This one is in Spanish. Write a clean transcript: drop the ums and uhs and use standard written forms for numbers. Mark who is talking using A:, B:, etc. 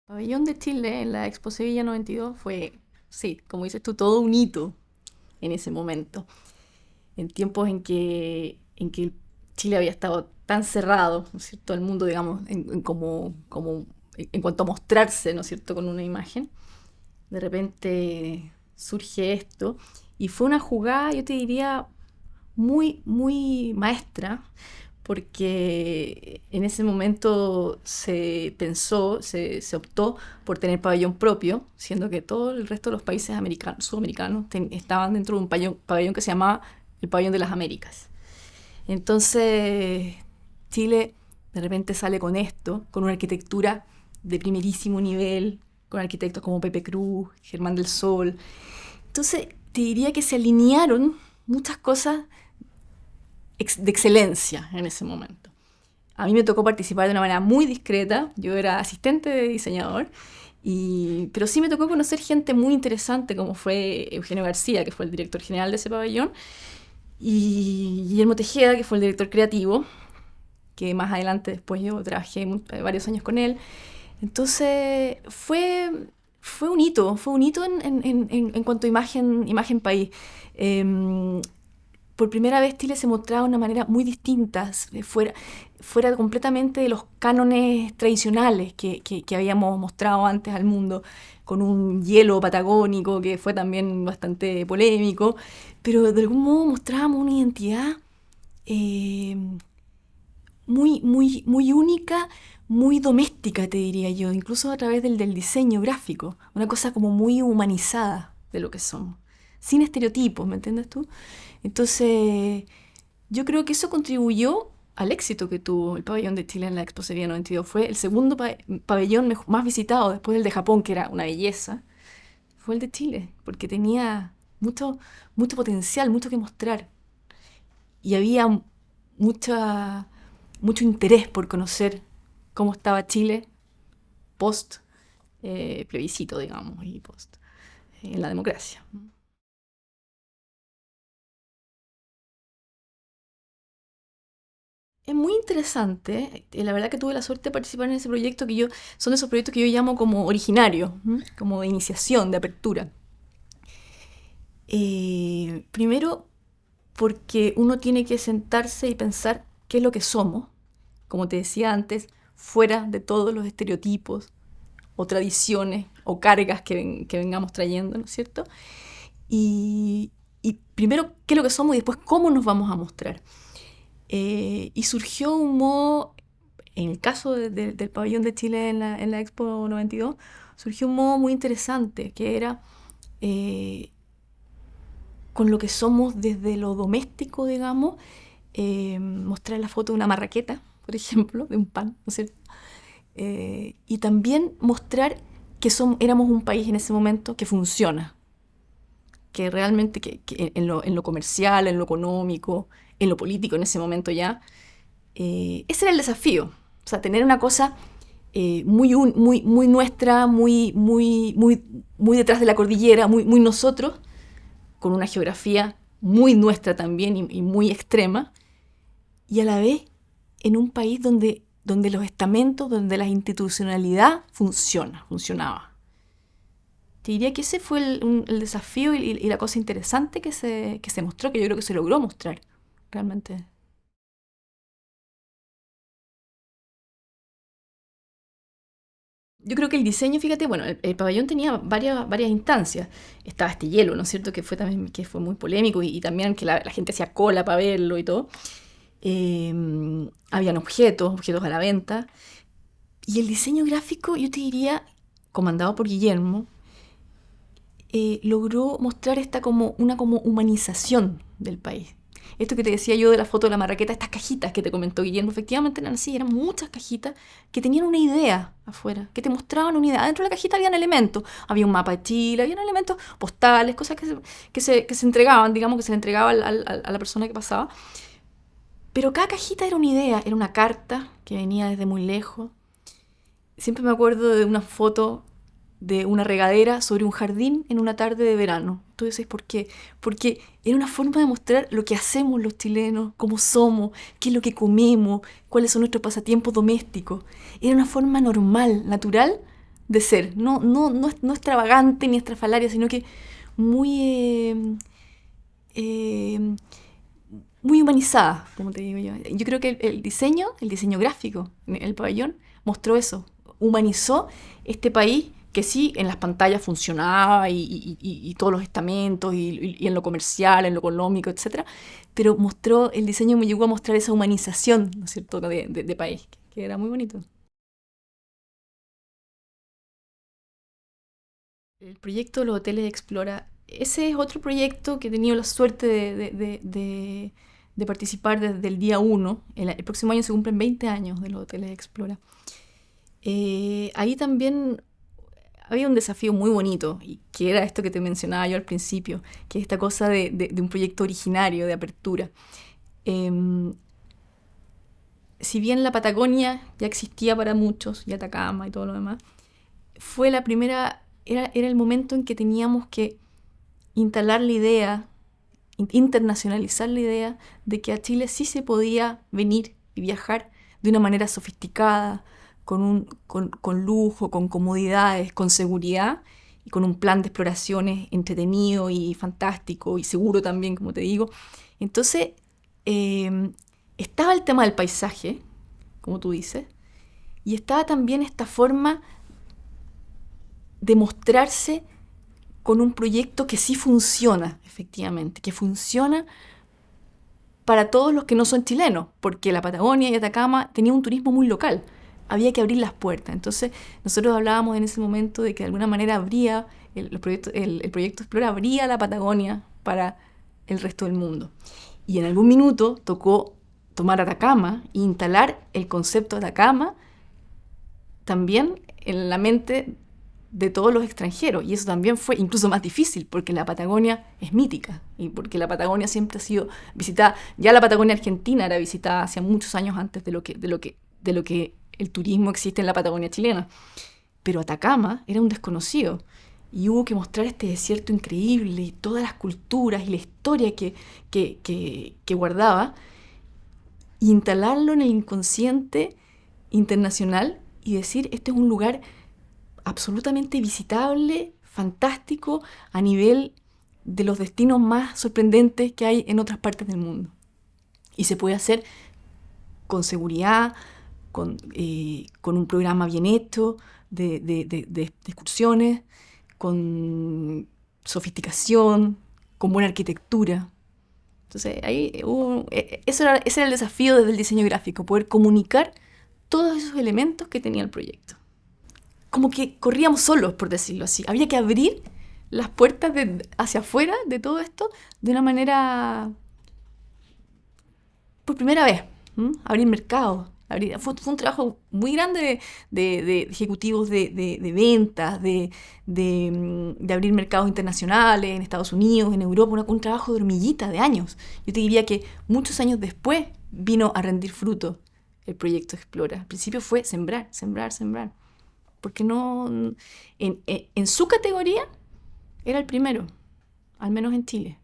A: Pabellón de Chile en la Expo Sevilla 92 fue, sí, como dices tú, todo un hito en ese momento. En tiempos en que Chile había estado tan cerrado, ¿no es cierto?, el mundo, digamos, en cuanto a mostrarse, ¿no es cierto?, con una imagen. De repente surge esto y fue una jugada, yo te diría, muy, muy maestra, porque en ese momento se pensó, se optó por tener pabellón propio, siendo que todo el resto de los países sudamericanos estaban dentro de un pabellón que se llamaba el Pabellón de las Américas. Entonces, Chile de repente sale con esto, con una arquitectura de primerísimo nivel, con arquitectos como Pepe Cruz, Germán del Sol. Entonces, te diría que se alinearon muchas cosas de excelencia en ese momento. A mí me tocó participar de una manera muy discreta, yo era asistente de diseñador, pero sí me tocó conocer gente muy interesante como fue Eugenio García, que fue el director general de ese pabellón, y Guillermo Tejeda, que fue el director creativo, que más adelante después yo trabajé varios años con él. Entonces fue un hito en cuanto a imagen país. Eh, por primera vez Chile se mostraba de una manera muy distinta, fuera completamente de los cánones tradicionales que habíamos mostrado antes al mundo, con un hielo patagónico que fue también bastante polémico, pero de algún modo mostrábamos una identidad eh, muy única, muy doméstica, te diría yo, incluso a través del diseño gráfico, una cosa como muy humanizada de lo que somos, sin estereotipos, ¿me entiendes tú? Entonces, yo creo que eso contribuyó al éxito que tuvo el pabellón de Chile en la Expo Sevilla 92. Fue el segundo pabellón más visitado después del de Japón, que era una belleza. Fue el de Chile, porque tenía mucho potencial, mucho que mostrar. Y había mucha, mucho interés por conocer cómo estaba Chile post plebiscito, digamos, y post en la democracia. Es muy interesante. La verdad que tuve la suerte de participar en ese proyecto son esos proyectos que yo llamo como originarios, como de iniciación, de apertura. Primero, porque uno tiene que sentarse y pensar qué es lo que somos, como te decía antes, fuera de todos los estereotipos o tradiciones o cargas que vengamos trayendo, ¿no es cierto? Y primero, qué es lo que somos y después cómo nos vamos a mostrar. Y surgió un modo, en el caso del pabellón de Chile en la Expo 92, surgió un modo muy interesante, que era eh, con lo que somos desde lo doméstico, digamos, mostrar la foto de una marraqueta, por ejemplo, de un pan, ¿no es cierto? Y también mostrar que éramos un país en ese momento que funciona, que realmente que en lo comercial, en lo económico, en lo político en ese momento ya, ese era el desafío. O sea, tener una cosa muy nuestra, muy detrás de la cordillera, muy nosotros, con una geografía muy nuestra también y muy extrema, y a la vez en un país donde los estamentos, donde la institucionalidad funcionaba. Te diría que ese fue el desafío y la cosa interesante que se mostró, que yo creo que se logró mostrar realmente. Yo creo que el diseño, fíjate, bueno, el pabellón tenía varias instancias. Estaba este hielo, ¿no es cierto? Que fue muy polémico y también que la gente hacía cola para verlo y todo. Habían objetos a la venta. Y el diseño gráfico, yo te diría, comandado por Guillermo, logró mostrar una como humanización del país. Esto que te decía yo de la foto de la marraqueta, estas cajitas que te comentó Guillermo, efectivamente eran así, eran muchas cajitas que tenían una idea afuera, que te mostraban una idea. Dentro de la cajita habían elementos, había un mapa de Chile, habían elementos postales, cosas que se entregaban, digamos, que se le entregaba a la persona que pasaba. Pero cada cajita era una idea, era una carta que venía desde muy lejos. Siempre me acuerdo de una foto de una regadera sobre un jardín en una tarde de verano. Tú dices, ¿por qué? Porque era una forma de mostrar lo que hacemos los chilenos, cómo somos, qué es lo que comemos, cuáles son nuestros pasatiempos domésticos. Era una forma normal, natural, de ser, no extravagante ni estrafalaria, sino que muy, muy humanizada, como te digo yo. Yo creo que el diseño gráfico, el pabellón, mostró eso, humanizó este país que sí en las pantallas funcionaba y todos los estamentos y en lo comercial, en lo económico, etcétera, pero mostró, el diseño me llegó a mostrar esa humanización, ¿no es cierto?, de país, que era muy bonito. El proyecto de los hoteles Explora, ese es otro proyecto que he tenido la suerte de participar desde el día uno. El próximo año se cumplen 20 años de los hoteles Explora. Ahí también había un desafío muy bonito, y que era esto que te mencionaba yo al principio, que es esta cosa de un proyecto originario, de apertura. Eh, si bien la Patagonia ya existía para muchos, y Atacama y todo lo demás, fue la primera, era el momento en que teníamos que instalar la idea, internacionalizar la idea de que a Chile sí se podía venir y viajar de una manera sofisticada, con lujo, con comodidades, con seguridad y con un plan de exploraciones entretenido y fantástico y seguro también, como te digo. Entonces, eh, estaba el tema del paisaje, como tú dices, y estaba también esta forma de mostrarse con un proyecto que sí funciona, efectivamente, que funciona para todos los que no son chilenos, porque la Patagonia y Atacama tenía un turismo muy local. Había que abrir las puertas. Entonces, nosotros hablábamos en ese momento de que de alguna manera abría, el proyecto Explora abría la Patagonia para el resto del mundo. Y en algún minuto tocó tomar Atacama e instalar el concepto de Atacama también en la mente de todos los extranjeros. Y eso también fue incluso más difícil, porque la Patagonia es mítica y porque la Patagonia siempre ha sido visitada. Ya la Patagonia argentina era visitada hace muchos años antes de lo que el turismo existe en la Patagonia chilena. Pero Atacama era un desconocido. Y hubo que mostrar este desierto increíble y todas las culturas y la historia que guardaba, e instalarlo en el inconsciente internacional y decir, este es un lugar absolutamente visitable, fantástico, a nivel de los destinos más sorprendentes que hay en otras partes del mundo. Y se puede hacer con seguridad, con un programa bien hecho de excursiones, con sofisticación, con buena arquitectura. Entonces, ese era el desafío desde el diseño gráfico, poder comunicar todos esos elementos que tenía el proyecto. Como que corríamos solos, por decirlo así. Había que abrir las puertas hacia afuera de todo esto de una manera, por primera vez, abrir mercados. Fue un trabajo muy grande de ejecutivos de ventas, de abrir mercados internacionales en Estados Unidos, en Europa, un trabajo de hormiguita de años. Yo te diría que muchos años después vino a rendir fruto el proyecto Explora. Al principio fue sembrar, sembrar, sembrar. Porque en su categoría era el primero, al menos en Chile.